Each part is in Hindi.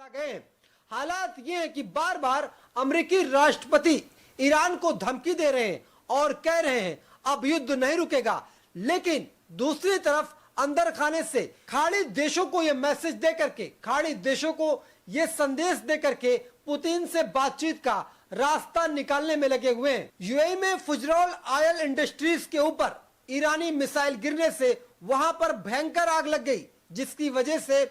चला गए। हालात ये है कि बार बार अमेरिकी राष्ट्रपति ईरान को धमकी दे रहे हैं और कह रहे हैं अब युद्ध नहीं रुकेगा, लेकिन दूसरी तरफ अंदर खाने से खाड़ी देशों को यह मैसेज दे करके, खाड़ी देशों को यह संदेश दे करके पुतिन से बातचीत का रास्ता निकालने में लगे हुए हैं। यूएई में फुजरौल ऑयल इंडस्ट्रीज के ऊपर ईरानी मिसाइल गिरने से वहां पर भयंकर आग लग गई, जिसकी वजह से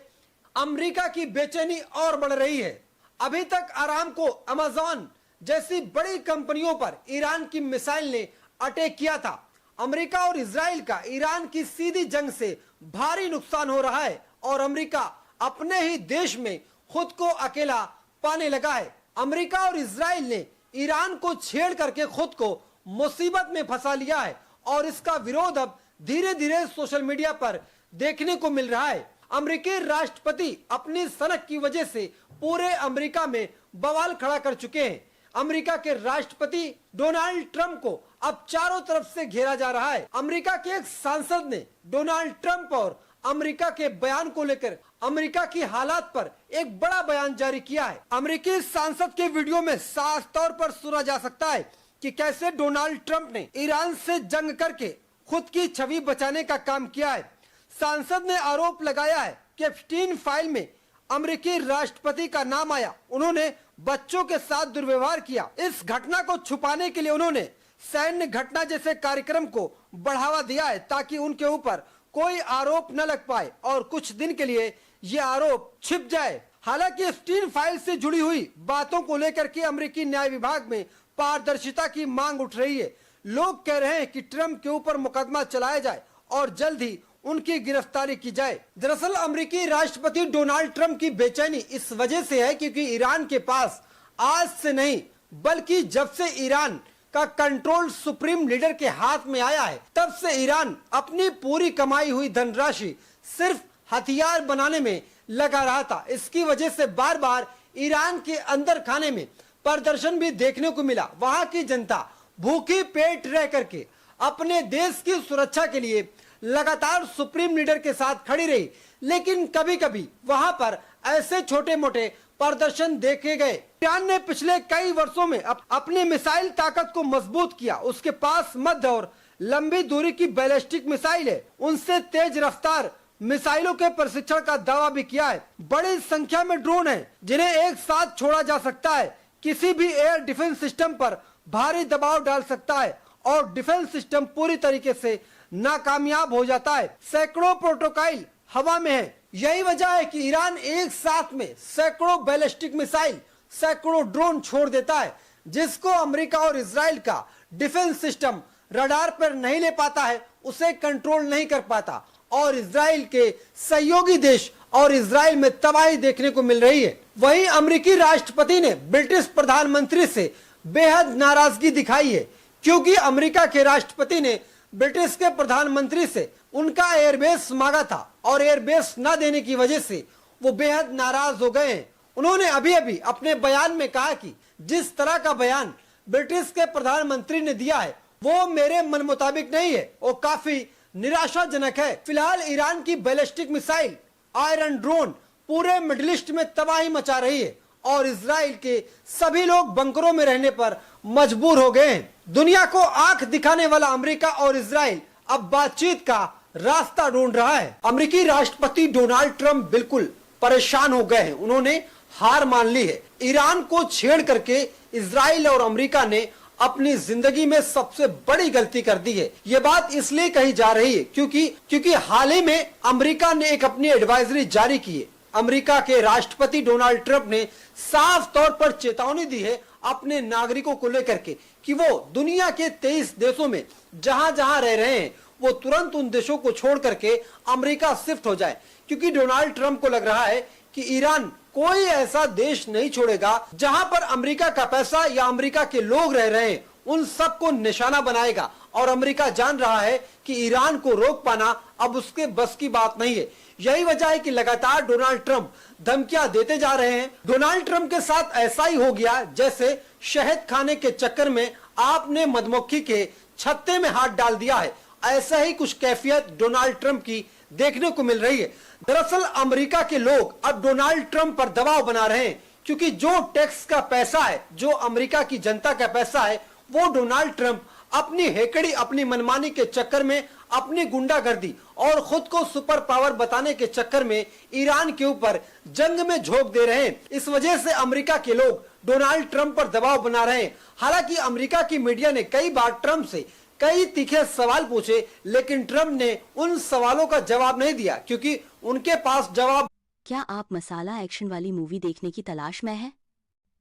अमेरिका की बेचैनी और बढ़ रही है। अभी तक अरामको, अमेज़न जैसी बड़ी कंपनियों पर ईरान की मिसाइल ने अटैक किया था। अमेरिका और इजराइल का ईरान की सीधी जंग से भारी नुकसान हो रहा है और अमेरिका अपने ही देश में खुद को अकेला पाने लगा है। अमेरिका और इजराइल ने ईरान को छेड़ करके खुद को मुसीबत में फंसा लिया है और इसका विरोध अब धीरे धीरे सोशल मीडिया पर देखने को मिल रहा है। अमेरिकी राष्ट्रपति अपनी सनक की वजह से पूरे अमेरिका में बवाल खड़ा कर चुके हैं। अमेरिका के राष्ट्रपति डोनाल्ड ट्रंप को अब चारों तरफ से घेरा जा रहा है। अमेरिका के एक सांसद ने डोनाल्ड ट्रंप और अमेरिका के बयान को लेकर अमेरिका की हालात पर एक बड़ा बयान जारी किया है। अमेरिकी सांसद के वीडियो में साफ तौर पर सुना जा सकता है कि कैसे डोनाल्ड ट्रंप ने ईरान से जंग करके खुद की छवि बचाने का काम किया है। सांसद ने आरोप लगाया है कि एप्स्टीन फाइल में अमेरिकी राष्ट्रपति का नाम आया, उन्होंने बच्चों के साथ दुर्व्यवहार किया। इस घटना को छुपाने के लिए उन्होंने सैन्य घटना जैसे कार्यक्रम को बढ़ावा दिया है ताकि उनके ऊपर कोई आरोप न लग पाए और कुछ दिन के लिए ये आरोप छिप जाए। हालांकि एप्स्टीन फाइल से जुड़ी हुई बातों को लेकर के अमेरिकी न्याय विभाग में पारदर्शिता की मांग उठ रही है। लोग कह रहे हैं कि ट्रंप के ऊपर मुकदमा चलाया जाए और जल्द ही उनकी गिरफ्तारी की जाए। दरअसल अमेरिकी राष्ट्रपति डोनाल्ड ट्रंप की बेचैनी इस वजह से है क्योंकि ईरान के पास आज से नहीं बल्कि जब से ईरान का कंट्रोल सुप्रीम लीडर के हाथ में आया है तब से ईरान अपनी पूरी कमाई हुई धनराशि सिर्फ हथियार बनाने में लगा रहा था। इसकी वजह से बार बार ईरान के अंदर खाने में प्रदर्शन भी देखने को मिला। वहां की जनता भूखी पेट रह करके अपने देश की सुरक्षा के लिए लगातार सुप्रीम लीडर के साथ खड़ी रही, लेकिन कभी कभी वहां पर ऐसे छोटे मोटे प्रदर्शन देखे गए। ईरान ने पिछले कई वर्षों में अपनी मिसाइल ताकत को मजबूत किया। उसके पास मध्य और लंबी दूरी की बैलिस्टिक मिसाइल है, उनसे तेज रफ्तार मिसाइलों के प्रशिक्षण का दावा भी किया है। बड़ी संख्या में ड्रोन हैं जिन्हें एक साथ छोड़ा जा सकता है, किसी भी एयर डिफेंस सिस्टम पर भारी दबाव डाल सकता है और डिफेंस सिस्टम पूरी तरीके से नाकामयाब हो जाता है। सैकड़ों प्रोटोकाइल हवा में है। यही वजह है कि ईरान एक साथ में सैकड़ों बैलिस्टिक मिसाइल, सैकड़ों ड्रोन छोड़ देता है, जिसको अमेरिका और इजराइल का डिफेंस सिस्टम रडार पर नहीं ले पाता है, उसे कंट्रोल नहीं कर पाता और इजराइल के सहयोगी देश और इजराइल में तबाही देखने को मिल रही है। वहीं अमेरिकी राष्ट्रपति ने ब्रिटिश प्रधानमंत्री से बेहद नाराजगी दिखाई है क्योंकि अमेरिका के राष्ट्रपति ने ब्रिटिश के प्रधानमंत्री से उनका एयरबेस मांगा था और एयरबेस न देने की वजह से वो बेहद नाराज हो गए हैं। उन्होंने अभी अभी अपने बयान में कहा कि जिस तरह का बयान ब्रिटिश के प्रधानमंत्री ने दिया है वो मेरे मन मुताबिक नहीं है, वो काफी निराशाजनक है। फिलहाल ईरान की बैलिस्टिक मिसाइल, आयरन ड्रोन पूरे मिडिल ईस्ट में तबाही मचा रही है और इजराइल के सभी लोग बंकरों में रहने पर मजबूर हो गए हैं। दुनिया को आंख दिखाने वाला अमेरिका और इजराइल अब बातचीत का रास्ता ढूंढ रहा है। अमेरिकी राष्ट्रपति डोनाल्ड ट्रंप बिल्कुल परेशान हो गए हैं, उन्होंने हार मान ली है। ईरान को छेड़ करके इजराइल और अमेरिका ने अपनी जिंदगी में सबसे बड़ी गलती कर दी है। ये बात इसलिए कही जा रही है क्योंकि हाल ही में अमेरिका ने एक अपनी एडवाइजरी जारी की है। अमेरिका के राष्ट्रपति डोनाल्ड ट्रंप ने साफ तौर पर चेतावनी दी है अपने नागरिकों को लेकर के कि वो दुनिया के 23 देशों में जहां जहां रह रहे हैं वो तुरंत उन देशों को छोड़ करके अमेरिका शिफ्ट हो जाए, क्योंकि डोनाल्ड ट्रंप को लग रहा है कि ईरान कोई ऐसा देश नहीं छोड़ेगा जहां पर अमेरिका का पैसा या अमेरिका के लोग रह रहे हैं, उन सबको निशाना बनाएगा। और अमेरिका जान रहा है कि ईरान को रोक पाना अब उसके बस की बात नहीं है। यही वजह है कि लगातार डोनाल्ड ट्रंप धमकियां देते जा रहे हैं। डोनाल्ड ट्रंप के साथ ऐसा ही हो गया जैसे शहद खाने के चक्कर में आपने मधुमक्खी के छत्ते में हाथ डाल दिया है। ऐसा ही कुछ कैफियत डोनाल्ड ट्रंप की देखने को मिल रही है। दरअसल अमेरिका के लोग अब डोनाल्ड ट्रंप पर दबाव बना रहे हैं, क्योंकि जो टैक्स का पैसा है, जो अमेरिका की जनता का पैसा है, वो डोनाल्ड ट्रंप अपनी हेकड़ी, अपनी मनमानी के चक्कर में, अपनी गुंडागर्दी और खुद को सुपर पावर बताने के चक्कर में ईरान के ऊपर जंग में झोंक दे रहे हैं। इस वजह से अमेरिका के लोग डोनाल्ड ट्रंप पर दबाव बना रहे हैं। हालांकि अमेरिका की मीडिया ने कई बार ट्रंप से कई तीखे सवाल पूछे, लेकिन ट्रंप ने उन सवालों का जवाब नहीं दिया, क्योंकि उनके पास जवाब। क्या आप मसाला एक्शन वाली मूवी देखने की तलाश में हैं?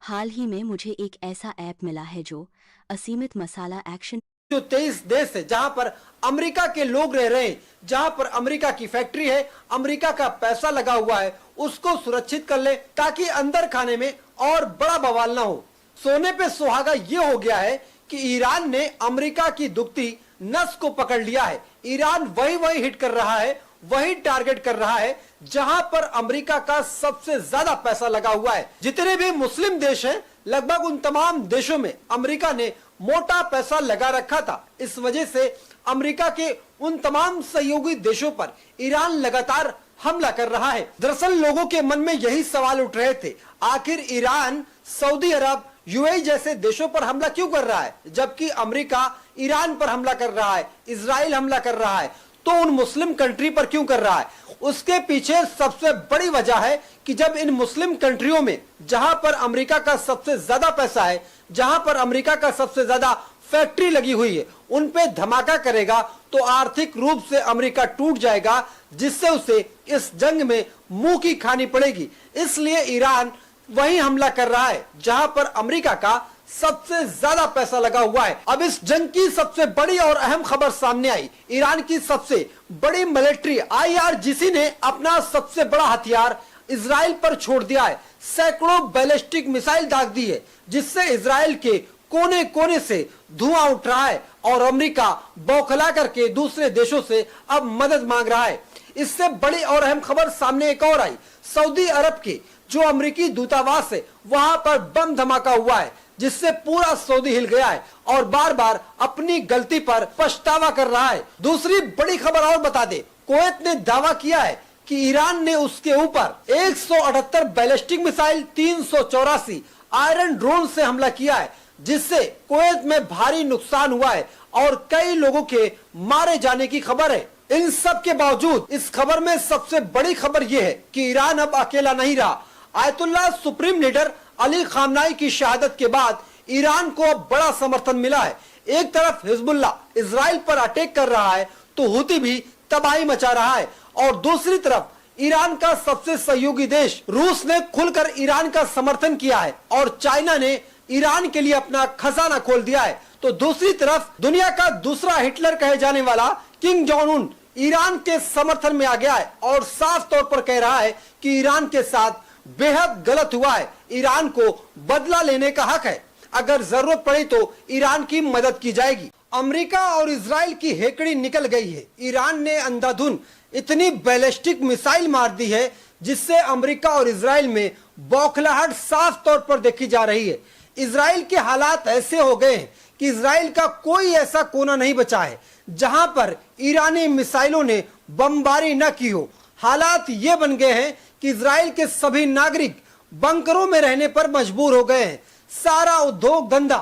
हाल ही में मुझे एक ऐसा ऐप मिला है जो असीमित मसाला एक्शन, जो 23 देश है जहां पर अमेरिका के लोग रह रहे हैं, जहां पर अमेरिका की फैक्ट्री है, अमेरिका का पैसा लगा हुआ है, उसको सुरक्षित कर ले, ताकि अंदर खाने में और बड़ा बवाल ना हो। सोने पे सुहागा ये हो गया है कि ईरान ने अमेरिका की दुखती नस को पकड़ लिया है। ईरान वही हिट कर रहा है, वही टारगेट कर रहा है जहां पर अमेरिका का सबसे ज्यादा पैसा लगा हुआ है। जितने भी मुस्लिम देश हैं, लगभग उन तमाम देशों में अमेरिका ने मोटा पैसा लगा रखा था। इस वजह से अमेरिका के उन तमाम सहयोगी देशों पर ईरान लगातार हमला कर रहा है। दरअसल लोगों के मन में यही सवाल उठ रहे थे, आखिर ईरान, सऊदी अरब, यूएई जैसे देशों पर हमला क्यों कर रहा है, जबकि अमेरिका ईरान पर हमला कर रहा है, इजराइल हमला कर रहा है, तो उन मुस्लिम कंट्री पर क्यों कर रहा है? उसके पीछे सबसे बड़ी वजह है कि जब इन मुस्लिम कंट्रियों में, जहां पर अमेरिका का सबसे ज्यादा पैसा है, जहां पर अमेरिका का सबसे ज्यादा फैक्ट्री लगी हुई है, उन पे धमाका करेगा तो आर्थिक रूप से अमेरिका टूट जाएगा, जिससे उसे इस जंग में मुंह की खानी पड़ेगी। इसलिए ईरान वही हमला कर रहा है जहां पर अमेरिका का सबसे ज्यादा पैसा लगा हुआ है। अब इस जंग की सबसे बड़ी और अहम खबर सामने आई। ईरान की सबसे बड़ी मिलिट्री IRGC ने अपना सबसे बड़ा हथियार इजराइल पर छोड़ दिया है। सैकड़ों बैलिस्टिक मिसाइल दाग दी है, जिससे इजराइल के कोने कोने से धुआं उठ रहा है और अमेरिका बौखला करके दूसरे देशों से अब मदद मांग रहा है। इससे बड़ी और अहम खबर सामने एक और आई। सऊदी अरब के जो अमेरिकी दूतावास है, वहां पर बम धमाका हुआ है, जिससे पूरा सऊदी हिल गया है और बार बार अपनी गलती पर पछतावा कर रहा है। दूसरी बड़ी खबर और बता दे, कुवैत ने दावा किया है कि ईरान ने उसके ऊपर 178 बैलिस्टिक मिसाइल, 384 आयरन ड्रोन से हमला किया है, जिससे कुवैत में भारी नुकसान हुआ है और कई लोगों के मारे जाने की खबर है। इन सब के बावजूद इस खबर में सबसे बड़ी खबर यह है कि ईरान अब अकेला नहीं रहा। आयतुल्लाह सुप्रीम लीडर अली खामनाई की शहादत के बाद ईरान को अब बड़ा समर्थन मिला है। एक तरफ हिजबुल्लाह इजराइल पर अटैक कर रहा है, तो हुती भी तबाही मचा रहा है, और दूसरी तरफ ईरान का सबसे सहयोगी देश रूस ने खुलकर ईरान का समर्थन किया है और चाइना ने ईरान के लिए अपना खजाना खोल दिया है। तो दूसरी तरफ दुनिया का दूसरा हिटलर कहे जाने वाला किंग जोंग उन ईरान के समर्थन में आ गया है और साफ तौर पर कह रहा है कि ईरान के साथ बेहद गलत हुआ है, ईरान को बदला लेने का हक है, अगर जरूरत पड़ी तो ईरान की मदद की जाएगी। अमेरिका और इजराइल की हेकड़ी निकल गई है। ईरान ने अंधाधुन इतनी बैलिस्टिक मिसाइल मार दी है, जिससे अमेरिका और इजराइल में बौखलाहट साफ तौर पर देखी जा रही है। इजराइल के हालात ऐसे हो गए हैं कि इजराइल का कोई ऐसा कोना नहीं बचा है जहां पर ईरानी मिसाइलों ने बमबारी न की हो। हालात ये बन गए हैं कि इजराइल के सभी नागरिक बंकरों में रहने पर मजबूर हो गए हैं। सारा उद्योग धंधा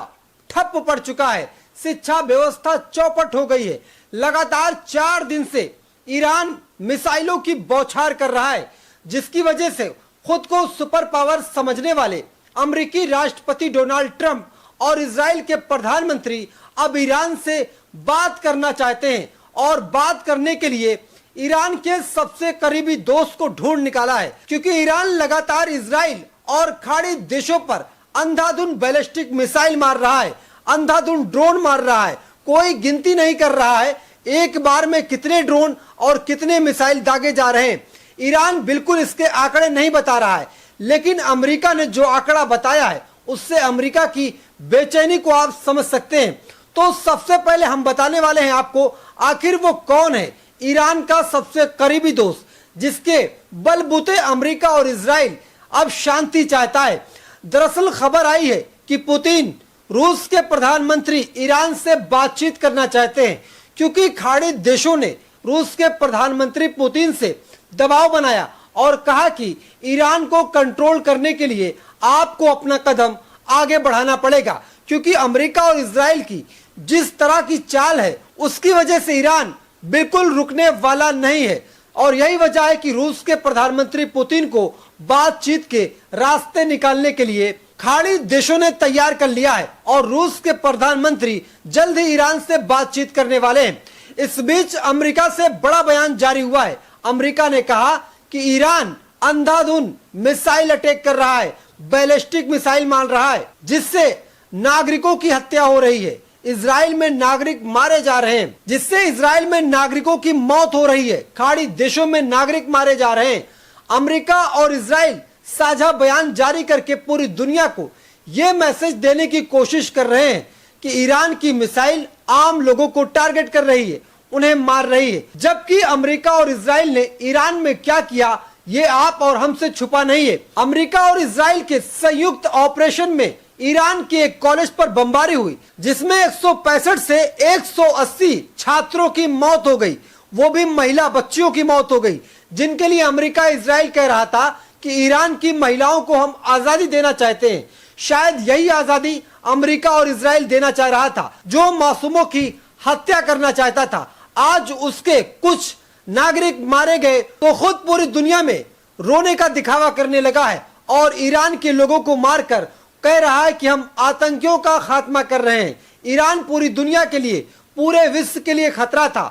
ठप पड़ चुका है, शिक्षा व्यवस्था चौपट हो गई है। लगातार 4 दिन से ईरान मिसाइलों की बौछार कर रहा है, जिसकी वजह से खुद को सुपर पावर समझने वाले अमेरिकी राष्ट्रपति डोनाल्ड ट्रंप और इजराइल के प्रधानमंत्री अब ईरान से बात करना चाहते हैं, और बात करने के लिए ईरान के सबसे करीबी दोस्त को ढूंढ निकाला है, क्योंकि ईरान लगातार इजराइल और खाड़ी देशों पर अंधाधुन बैलिस्टिक मिसाइल मार रहा है, अंधाधुन ड्रोन मार रहा है। कोई गिनती नहीं कर रहा है एक बार में कितने ड्रोन और कितने मिसाइल दागे जा रहे हैं। ईरान बिल्कुल इसके आंकड़े नहीं बता रहा है, लेकिन अमेरिका ने जो आंकड़ा बताया है उससे अमेरिका की बेचैनी को आप समझ सकते हैं। तो सबसे पहले हम बताने वाले हैं आपको, आखिर वो कौन है ईरान का सबसे करीबी दोस्त, जिसके बलबूते अमेरिका और इजराइल अब शांति चाहता है। दरअसल खबर आई है कि पुतिन, रूस के प्रधानमंत्री, ईरान से बातचीत करना चाहते हैं, क्योंकि खाड़ी देशों ने रूस के प्रधानमंत्री पुतिन से दबाव बनाया और कहा कि ईरान को कंट्रोल करने के लिए आपको अपना कदम आगे बढ़ाना पड़ेगा, क्योंकि अमेरिका और इजराइल की जिस तरह की चाल है उसकी वजह से ईरान बिल्कुल रुकने वाला नहीं है। और यही वजह है कि रूस के प्रधानमंत्री पुतिन को बातचीत के रास्ते निकालने के लिए खाड़ी देशों ने तैयार कर लिया है और रूस के प्रधानमंत्री जल्द ही ईरान से बातचीत करने वाले हैं। इस बीच अमेरिका से बड़ा बयान जारी हुआ है। अमेरिका ने कहा कि ईरान अंधाधुंध मिसाइल अटैक कर रहा है, बैलिस्टिक मिसाइल मार रहा है, जिससे नागरिकों की हत्या हो रही है। इजराइल में नागरिक मारे जा रहे हैं, जिससे इजराइल में नागरिकों की मौत हो रही है। खाड़ी देशों में नागरिक मारे जा रहे हैं। अमेरिका और इजराइल साझा बयान जारी करके पूरी दुनिया को यह मैसेज देने की कोशिश कर रहे हैं कि ईरान की मिसाइल आम लोगों को टारगेट कर रही है, उन्हें मार रही है। जबकि अमेरिका और इजराइल ने ईरान में क्या किया ये आप और हमसे छुपा नहीं है। अमेरिका और इजराइल के संयुक्त ऑपरेशन में ईरान के एक कॉलेज पर बमबारी हुई, जिसमें 165 से 180 छात्रों की मौत हो गई, वो भी महिला बच्चियों की मौत हो गई, जिनके लिए अमेरिका इजराइल कह रहा था कि ईरान की महिलाओं को हम आजादी देना चाहते हैं। शायद यही आजादी अमेरिका और इजराइल देना चाह रहा था, जो मासूमों की हत्या करना चाहता था। आज उसके कुछ नागरिक मारे गए तो खुद पूरी दुनिया में रोने का दिखावा करने लगा है और ईरान के लोगों को मारकर कह रहा है कि हम आतंकियों का खात्मा कर रहे हैं। ईरान पूरी दुनिया के लिए, पूरे विश्व के लिए खतरा था।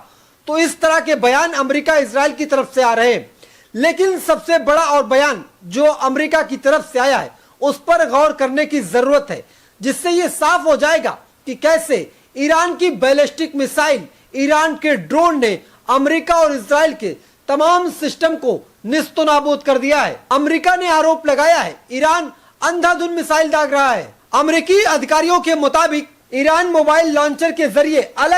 तो इस तरह के बयान अमेरिका इजराइल की तरफ से आ रहे हैं। लेकिन सबसे बड़ा और बयान जो अमेरिका की तरफ से आया है उस पर गौर करने की जरूरत है, जिससे ये साफ हो जाएगा कि कैसे ईरान की बैलिस्टिक मिसाइल, ईरान के ड्रोन ने अमेरिका और इजराइल के तमाम सिस्टम को निस्तनाबूद कर दिया है। अमेरिका ने आरोप लगाया है ईरान अंधाधुंध मिसाइल दाग रहा है। अमेरिकी अधिकारियों के मुताबिक ईरान मोबाइल लॉन्चर के जरिए अलग